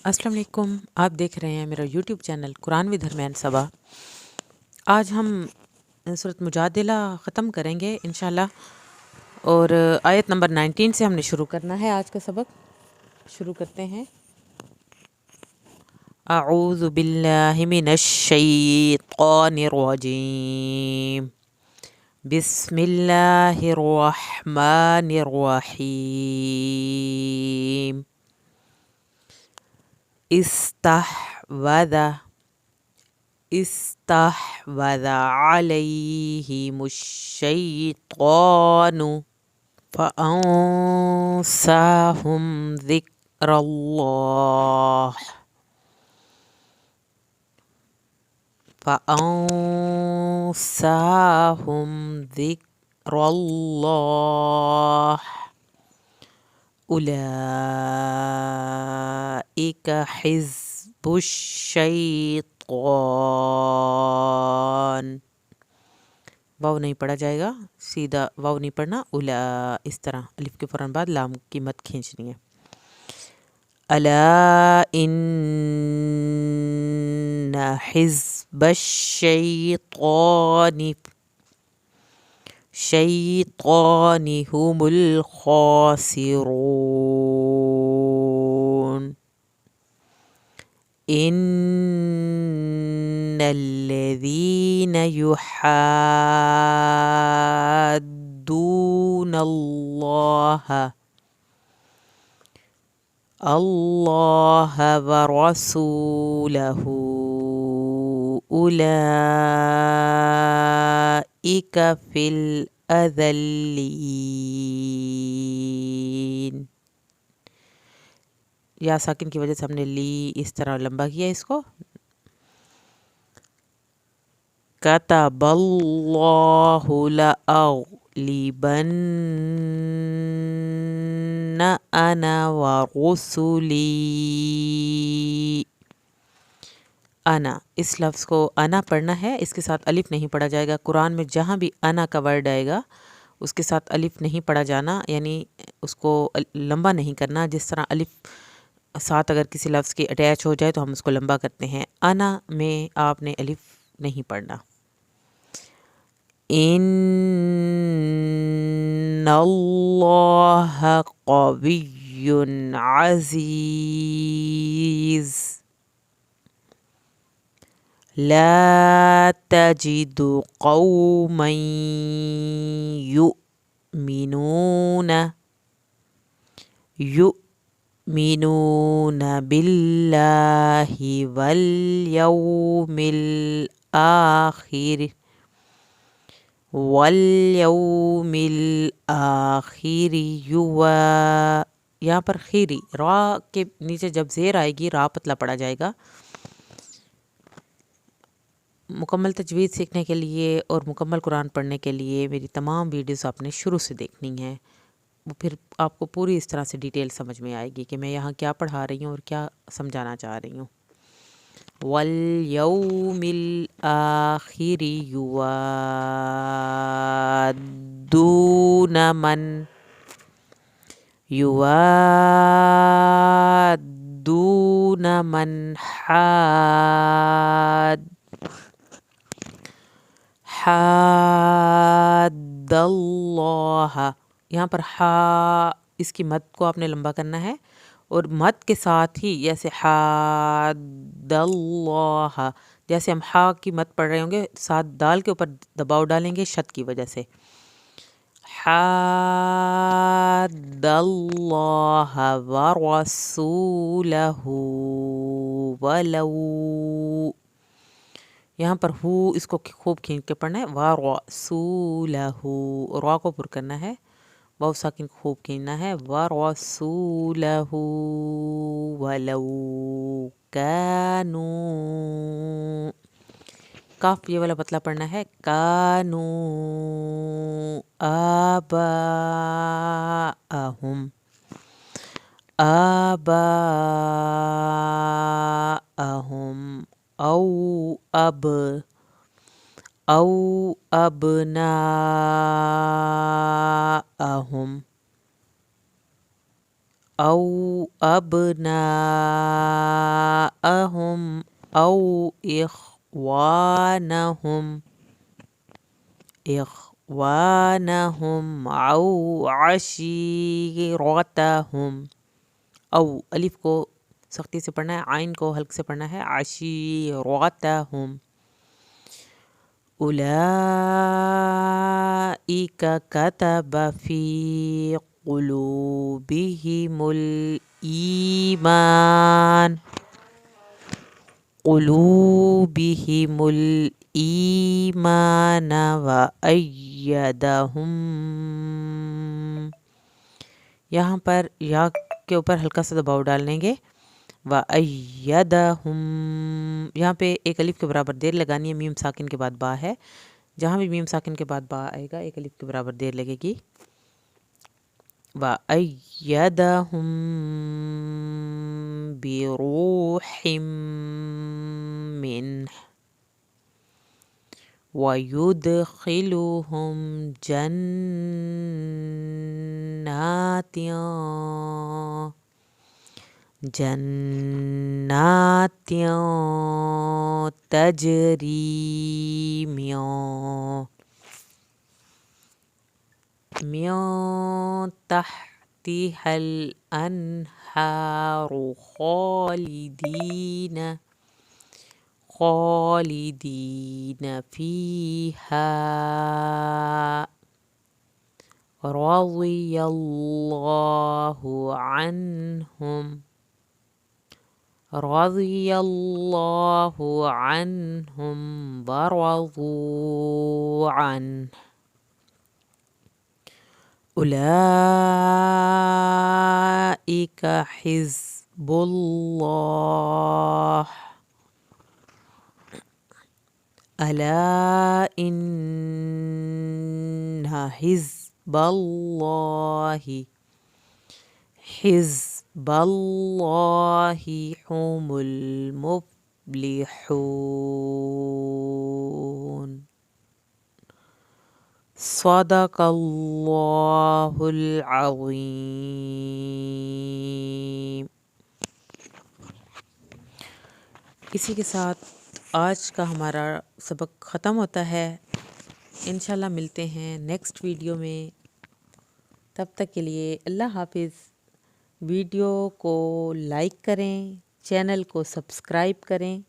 अस्सलाम वालेकुम। आप देख रहे हैं मेरा यूट्यूब चैनल कुरान विद हरमैन सबा। आज हम सूरत मुजादिला ख़त्म करेंगे इंशाल्लाह, और आयत नंबर 19 से हमने शुरू करना है। आज का सबक शुरू करते हैं। अऊज़ु बिल्लाहि मिनश शैतानिर रजीम, बिस्मिल्लाहिर रहमानिर रहीम। इस्तहवज़ अलैहिमुश शैतानु फ़अंसाहुम ज़िक्रल्लाह उलाइका हिज़्बुश शैतान। वाव नहीं पढ़ा जाएगा, सीधा वाव नहीं पढ़ना, उला इस तरह अलिफ के फ़ौरन बाद लाम की मत खींचनी है। अला इन्ना हिज़्बश शैतानि हुमुल खासिरून। इन्नल्लज़ीन युहाद्दूनल्लाह व रसूलहू उलाइका फिल अज़ल्लीन। या साकिन की वजह से हमने ली इस तरह लंबा किया इसको। कतबल्लाहु लअग़लिबन्ना अना व रुसुली। अना, इस लफ्ज़ को अना पढ़ना है, इसके साथ अलिफ नहीं पढ़ा जाएगा। कुरान में जहाँ भी अना का वर्ड आएगा उसके साथ अलिफ नहीं पढ़ा जाना, यानी उसको लंबा नहीं करना। जिस तरह अलिफ साथ अगर किसी लफ्ज़ के अटैच हो जाए तो हम उसको लंबा करते हैं, अना में आपने अलिफ नहीं पढ़ना। इन्नल्लाह क़विय्युन अज़ीज़ ला तजिदु क़ौमन युमिनून बिल्लाहि वल यौमिल आखिर युवा। यहाँ पर खीरी रा के नीचे जब ज़ेर आएगी रा पतला पड़ा जाएगा। मुकम्मल तजवीज़ सीखने के लिए और मुकम्मल कुरान पढ़ने के लिए मेरी तमाम वीडियोस आपने शुरू से देखनी है, वो फिर आपको पूरी इस तरह से डिटेल समझ में आएगी कि मैं यहाँ क्या पढ़ा रही हूँ और क्या समझाना चाह रही हूँ। वल यौमिल आखिरि युवाद्दून मन हाद्दल्लाह। यहाँ पर हा इसकी मद को आपने लंबा करना है और मद के साथ ही जैसे हाद्दल्लाह, जैसे हम हा की मद पढ़ रहे होंगे साथ दाल के ऊपर दबाव डालेंगे शद की वजह से। हाद्दल्लाह व रसूलहू वलौ, यहाँ पर हु इसको खूब खींच के पढ़ना है। व रसूलहू, रा को पुर करना है, वाव साकिन खूब खींचना है। व रसूलहू वलौ कानू, काफ ये वाला पतला पढ़ना है। कानू आबाअहुम औ अबनाअहुम औ अबनाअहुम أو إخوانهم أو عشيرتهم. او الف کو سختی سے پڑھنا ہے، عین کو ہلک سے پڑھنا ہے، عشیرتهم. اولئک کتب فی قلوبهم الایمان وأیدہم. یہاں پر یا کے اوپر ہلکا سا دباؤ ڈال لیں گے. وَأَيَّدَهُمْ یہاں پہ ایک الف کے برابر دیر لگانی ہے، میم ساکن کے بعد با ہے، جہاں بھی میم ساکن کے بعد با آئے گا ایک الف کے برابر دیر لگے گی. وَأَيَّدَهُمْ بِرُوحٍ مِّنْهُ وَيُدْخِلُهُمْ جنات تجری من تحتها الأنهار خالدين فيها رضي الله عنهم ورضوا عنه. أولئك حزب الله ألا إن حزب الله هم المفلحون. صدق اللہ العظیم. اسی کے ساتھ آج کا ہمارا سبق ختم ہوتا ہے. انشاءاللہ ملتے ہیں نیکسٹ ویڈیو میں. تب تک کے لیے اللہ حافظ. ویڈیو کو لائک کریں، چینل کو سبسکرائب کریں.